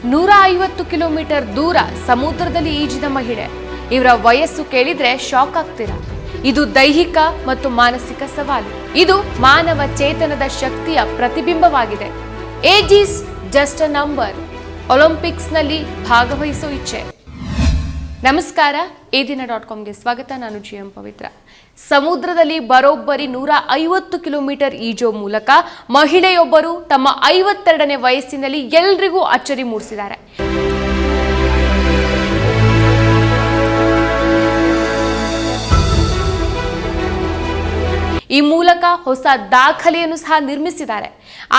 150 kilometre ದೂರ ಸಮುದ್ರದಲ್ಲಿ ಈಜಿದ ಮಹಿಳೆ. ಇವರ ವಯಸ್ಸು ಕೇಳಿದ್ರೆ ಶಾಕ್ ಆಗ್ತೀರಾ. ಇದು ದೈಹಿಕ ಮತ್ತು ಮಾನಸಿಕ ಸವಾಲು. ಇದು ಮಾನವ ಚೇತನದ ಶಕ್ತಿಯ ಪ್ರತಿಬಿಂಬವಾಗಿದೆ. Age is just a number. ಒಲಿಂಪಿಕ್ಸ್ನಲ್ಲಿ ಭಾಗವಹಿಸೋ ಇಚ್ಛೆ. ನಮಸ್ಕಾರ, eDina.comಗೆ ಸ್ವಾಗತ. ನಾನು GM ಪವಿತ್ರ. ಸಮುದ್ರದಲ್ಲಿ ಬರೋಬ್ಬರಿ 150 ಕಿಲೋಮೀಟರ್ ಈಜೋ ಮೂಲಕ ಮಹಿಳೆಯೊಬ್ಬರು ತಮ್ಮ 52ನೇ ವಯಸ್ಸಿನಲ್ಲಿ ಎಲ್ರಿಗೂ ಅಚ್ಚರಿ ಮೂಡಿಸಿದ್ದಾರೆ. ಈ ಮೂಲಕ ಹೊಸ ದಾಖಲೆಯನ್ನು ಸಹ ನಿರ್ಮಿಸಿದ್ದಾರೆ.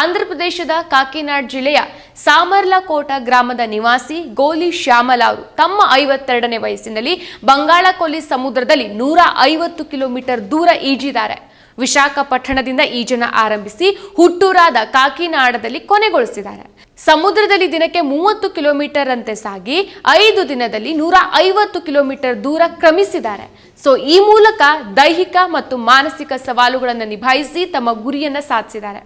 ಆಂಧ್ರಪ್ರದೇಶದ ಕಾಕಿನಾಡ್ ಜಿಲ್ಲೆಯ ಸಾಮರ್ಲಕೋಟ ಗ್ರಾಮದ ನಿವಾಸಿ ಗೋಲಿ ಶ್ಯಾಮಲ ಅವರು ತಮ್ಮ 52ನೇ ವಯಸ್ಸಿನಲ್ಲಿ ಬಂಗಾಳಕೊಲ್ಲಿ ಸಮುದ್ರದಲ್ಲಿ 150 ಕಿಲೋಮೀಟರ್ ದೂರ ಈಜಿದ್ದಾರೆ. ವಿಶಾಖಪಟ್ಟಣದಿಂದ ಈಜನ್ನು ಆರಂಭಿಸಿ ಹುಟ್ಟೂರಾದ ಕಾಕಿನಾಡದಲ್ಲಿ ಕೊನೆಗೊಳಿಸಿದ್ದಾರೆ. ಸಮುದ್ರದಲ್ಲಿ ದಿನಕ್ಕೆ 30 ಕಿಲೋಮೀಟರ್ ಅಂತೆ ಸಾಗಿ 5 ದಿನದಲ್ಲಿ 150 ಕಿಲೋಮೀಟರ್ ದೂರ ಕ್ರಮಿಸಿದ್ದಾರೆ. ಈ ಮೂಲಕ ದೈಹಿಕ ಮತ್ತು ಮಾನಸಿಕ ಸವಾಲುಗಳನ್ನು ನಿಭಾಯಿಸಿ ತಮ್ಮ ಗುರಿಯನ್ನ ಸಾಧಿಸಿದ್ದಾರೆ.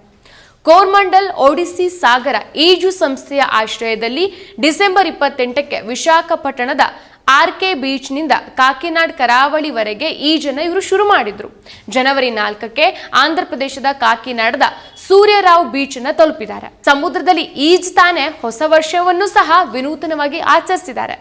ಕೋರ್ಮಂಡಲ್ ಒಡಿಸ್ಸಿ ಸಾಗರ ಈಜು ಸಂಸ್ಥೆಯ ಆಶ್ರಯದಲ್ಲಿ ಡಿಸೆಂಬರ್ 28ಕ್ಕೆ ವಿಶಾಖಪಟ್ಟಣದ RK ಬೀಚ್ನಿಂದ ಕಾಕಿನಾಡ್ ಕರಾವಳಿವರೆಗೆ ಈಜನ್ನು ಇವರು ಶುರು ಮಾಡಿದ್ರು. ಜನವರಿ 4ಕ್ಕೆ ಆಂಧ್ರಪ್ರದೇಶದ ಕಾಕಿನಾಡದ ಸೂರ್ಯರಾವ್ ಬೀಚ್ ಅನ್ನು ತಲುಪಿದ್ದಾರೆ. ಸಮುದ್ರದಲ್ಲಿ ಈಜ್ತಾನೆ ಹೊಸ ವರ್ಷವನ್ನು ಸಹ ವಿನೂತನವಾಗಿ ಆಚರಿಸಿದ್ದಾರೆ.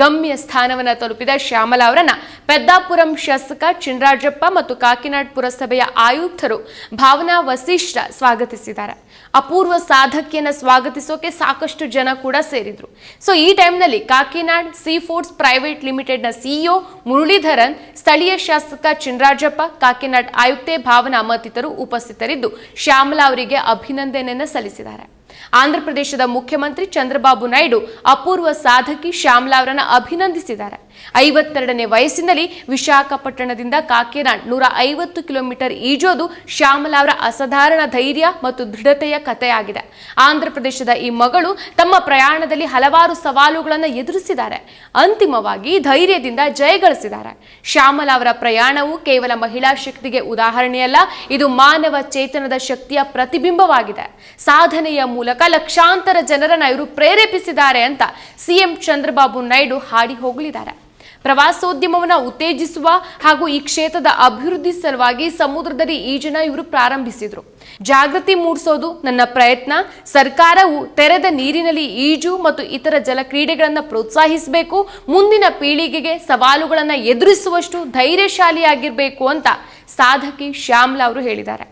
ಗಮ್ಯ ಸ್ಥಾನವನ್ನು ತಲುಪಿದ ಶ್ಯಾಮಲ ಅವರನ್ನ ಪೆದ್ದಾಪುರಂ ಶಾಸಕ ಚಿನರಾಜಪ್ಪ ಮತ್ತು ಕಾಕಿನಾಡ್ ಪುರಸಭೆಯ ಆಯುಕ್ತರು ಭಾವನಾ ವಸಿಷ್ಠ ಸ್ವಾಗತಿಸಿದ್ದಾರೆ. ಅಪೂರ್ವ ಸಾಧಕಿಯನ್ನ ಸ್ವಾಗತಿಸೋಕೆ ಸಾಕಷ್ಟು ಜನ ಕೂಡ ಸೇರಿದ್ರು. ಈ ಟೈಮ್ನಲ್ಲಿ ಕಾಕಿನಾಡ್ ಸೀ ಫುಡ್ಸ್ ಪ್ರೈವೇಟ್ ಲಿಮಿಟೆಡ್ ನ CEO ಮುರಳೀಧರನ್, ಸ್ಥಳೀಯ ಶಾಸಕ ಚಿನರಾಜಪ್ಪ, ಕಾಕಿನಾಡ್ ಆಯುಕ್ತೆ ಭಾವನಾ ಮತ್ತಿತರರು ಉಪಸ್ಥಿತರಿದ್ದು ಶ್ಯಾಮಲ ಅವರಿಗೆ ಅಭಿನಂದನೆಯನ್ನು ಸಲ್ಲಿಸಿದ್ದಾರೆ. ಆಂಧ್ರಪ್ರದೇಶದ ಮುಖ್ಯಮಂತ್ರಿ ಚಂದ್ರಬಾಬು ನಾಯ್ಡು ಅಪೂರ್ವ ಸಾಧಕಿ ಶ್ಯಾಮಲ ಅವರನ್ನು ಅಭಿನಂದಿಸಿದ್ದಾರೆ. 52ನೇ ವಯಸ್ಸಿನಲ್ಲಿ ವಿಶಾಖಪಟ್ಟಣದಿಂದ ಕಾಕಿನಾಡ್ 150 ಕಿಲೋಮೀಟರ್ ಈಜೋದು ಶ್ಯಾಮಲ ಅವರ ಅಸಾಧಾರಣ ಧೈರ್ಯ ಮತ್ತು ದೃಢತೆಯ ಕಥೆಯಾಗಿದೆ. ಆಂಧ್ರಪ್ರದೇಶದ ಈ ಮಗಳು ತಮ್ಮ ಪ್ರಯಾಣದಲ್ಲಿ ಹಲವಾರು ಸವಾಲುಗಳನ್ನು ಎದುರಿಸಿದ್ದಾರೆ. ಅಂತಿಮವಾಗಿ ಧೈರ್ಯದಿಂದ ಜಯಗಳಿಸಿದ್ದಾರೆ. ಶ್ಯಾಮಲ ಅವರ ಪ್ರಯಾಣವು ಕೇವಲ ಮಹಿಳಾ ಶಕ್ತಿಗೆ ಉದಾಹರಣೆಯಲ್ಲ, ಇದು ಮಾನವ ಚೇತನದ ಶಕ್ತಿಯ ಪ್ರತಿಬಿಂಬವಾಗಿದೆ. ಸಾಧನೆಯ ಮೂಲಕ ಲಕ್ಷಾಂತರ ಜನರನ್ನ ಇವರು ಪ್ರೇರೇಪಿಸಿದ್ದಾರೆ ಅಂತ CM ಚಂದ್ರಬಾಬು ನಾಯ್ಡು ಹಾಡಿ ಹೋಗಲಿದ್ದಾರೆ. ಪ್ರವಾಸೋದ್ಯಮವನ್ನು ಉತ್ತೇಜಿಸುವ ಹಾಗೂ ಈ ಕ್ಷೇತ್ರದ ಅಭಿವೃದ್ಧಿ ಸಲುವಾಗಿ ಸಮುದ್ರದಲ್ಲಿ ಈಜನ್ನ ಇವರು ಪ್ರಾರಂಭಿಸಿದ್ರು. ಜಾಗೃತಿ ಮೂಡಿಸೋದು ನನ್ನ ಪ್ರಯತ್ನ. ಸರ್ಕಾರವು ತೆರೆದ ನೀರಿನಲ್ಲಿ ಈಜು ಮತ್ತು ಇತರ ಜಲ ಕ್ರೀಡೆಗಳನ್ನು ಪ್ರೋತ್ಸಾಹಿಸಬೇಕು. ಮುಂದಿನ ಪೀಳಿಗೆಗೆ ಸವಾಲುಗಳನ್ನು ಎದುರಿಸುವಷ್ಟು ಧೈರ್ಯಶಾಲಿಯಾಗಿರಬೇಕು ಅಂತ ಸಾಧಕಿ ಶ್ಯಾಮಲ ಅವರು ಹೇಳಿದ್ದಾರೆ.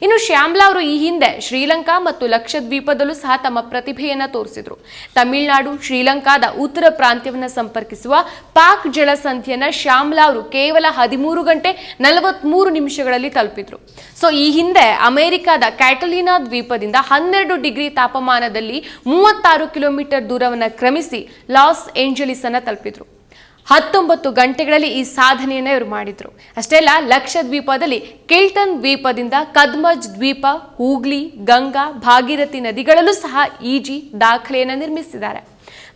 ಇನ್ನು ಶ್ಯಾಮಲ ಅವರು ಈ ಹಿಂದೆ ಶ್ರೀಲಂಕಾ ಮತ್ತು ಲಕ್ಷದ್ವೀಪದಲ್ಲೂ ಸಹ ತಮ್ಮ ಪ್ರತಿಭೆಯನ್ನು ತೋರಿಸಿದ್ರು. ತಮಿಳುನಾಡು, ಶ್ರೀಲಂಕಾದ ಉತ್ತರ ಪ್ರಾಂತ್ಯವನ್ನು ಸಂಪರ್ಕಿಸುವ ಪಾಕ್ ಜಲಸಂಧಿಯನ್ನ ಶ್ಯಾಮಲ ಅವರು ಕೇವಲ 13 ಗಂಟೆ 43 ನಿಮಿಷಗಳಲ್ಲಿ ತಲುಪಿದ್ರು. ಈ ಹಿಂದೆ ಅಮೆರಿಕದ ಕ್ಯಾಟಲಿನಾ ದ್ವೀಪದಿಂದ 12 ಡಿಗ್ರಿ ತಾಪಮಾನದಲ್ಲಿ 36 ಕಿಲೋಮೀಟರ್ ದೂರವನ್ನು ಕ್ರಮಿಸಿ ಲಾಸ್ ಏಂಜಲೀಸ್ ಅನ್ನ ತಲುಪಿದ್ರು. 19 ಗಂಟೆಗಳಲ್ಲಿ ಈ ಸಾಧನೆಯನ್ನ ಇವರು ಮಾಡಿದ್ರು. ಅಷ್ಟೇ ಅಲ್ಲ, ಲಕ್ಷದ್ವೀಪದಲ್ಲಿ ಕಿಲ್ಟನ್ ದ್ವೀಪದಿಂದ ಕದ್ಮಜ್ ದ್ವೀಪ, ಹೂಗ್ಲಿ, ಗಂಗಾ, ಭಾಗೀರಥಿ ನದಿಗಳಲ್ಲೂ ಸಹ ಈಜಿ ದಾಖಲೆಯನ್ನು ನಿರ್ಮಿಸಿದ್ದಾರೆ.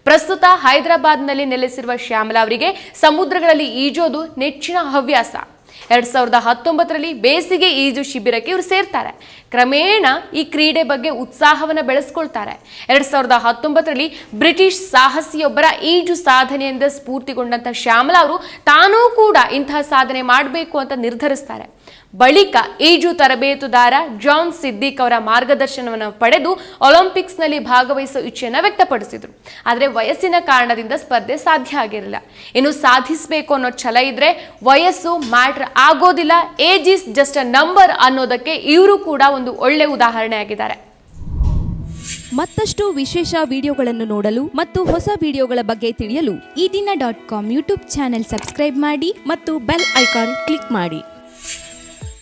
ಪ್ರಸ್ತುತ ಹೈದರಾಬಾದ್ನಲ್ಲಿ ನೆಲೆಸಿರುವ ಶ್ಯಾಮಲ ಅವರಿಗೆ ಸಮುದ್ರಗಳಲ್ಲಿ ಈಜೋದು ನೆಚ್ಚಿನ ಹವ್ಯಾಸ. 2019ರಲ್ಲಿ ಬೇಸಿಗೆ ಈಜು ಶಿಬಿರಕ್ಕೆ ಇವರು ಸೇರ್ತಾರೆ. ಕ್ರಮೇಣ ಈ ಕ್ರೀಡೆ ಬಗ್ಗೆ ಉತ್ಸಾಹವನ್ನು ಬೆಳೆಸ್ಕೊಳ್ತಾರೆ. 2019ರಲ್ಲಿ ಬ್ರಿಟಿಷ್ ಸಾಹಸಿಯೊಬ್ಬರ ಈಜು ಸಾಧನೆಯಿಂದ ಸ್ಫೂರ್ತಿಗೊಂಡಂತ ಶ್ಯಾಮಲ ಅವರು ತಾನೂ ಕೂಡ ಇಂತಹ ಸಾಧನೆ ಮಾಡಬೇಕು ಅಂತ ನಿರ್ಧರಿಸ್ತಾರೆ. ಬಳಿಕ ಈಜು ತರಬೇತುದಾರ ಜಾನ್ ಸಿದ್ದಿಕ್ ಅವರ ಮಾರ್ಗದರ್ಶನವನ್ನು ಪಡೆದು ಒಲಿಂಪಿಕ್ಸ್ನಲ್ಲಿ ಭಾಗವಹಿಸುವ ಇಚ್ಛೆಯನ್ನು ವ್ಯಕ್ತಪಡಿಸಿದ್ರು. ಆದರೆ ವಯಸ್ಸಿನ ಕಾರಣದಿಂದ ಸ್ಪರ್ಧೆ ಸಾಧ್ಯ ಆಗಿರಲಿಲ್ಲ. ಇನ್ನು ಸಾಧಿಸಬೇಕು ಅನ್ನೋ ಛಲ ಇದ್ರೆ ವಯಸ್ಸು ಮ್ಯಾಟರ್ ಆಗೋದಿಲ್ಲ. Age is just a number ಅನ್ನೋದಕ್ಕೆ ಇವರು ಕೂಡ ಒಂದು ಒಳ್ಳೆ ಉದಾಹರಣೆ ಆಗಿದ್ದಾರೆ. ಮತ್ತಷ್ಟು ವಿಶೇಷ ವಿಡಿಯೋಗಳನ್ನು ನೋಡಲು ಮತ್ತು ಹೊಸ ವಿಡಿಯೋಗಳ ಬಗ್ಗೆ ತಿಳಿಯಲು eDina.com ಯೂಟ್ಯೂಬ್ ಚಾನೆಲ್ ಸಬ್ಸ್ಕ್ರೈಬ್ ಮಾಡಿ ಮತ್ತು ಬೆಲ್ ಐಕಾನ್ ಕ್ಲಿಕ್ ಮಾಡಿ.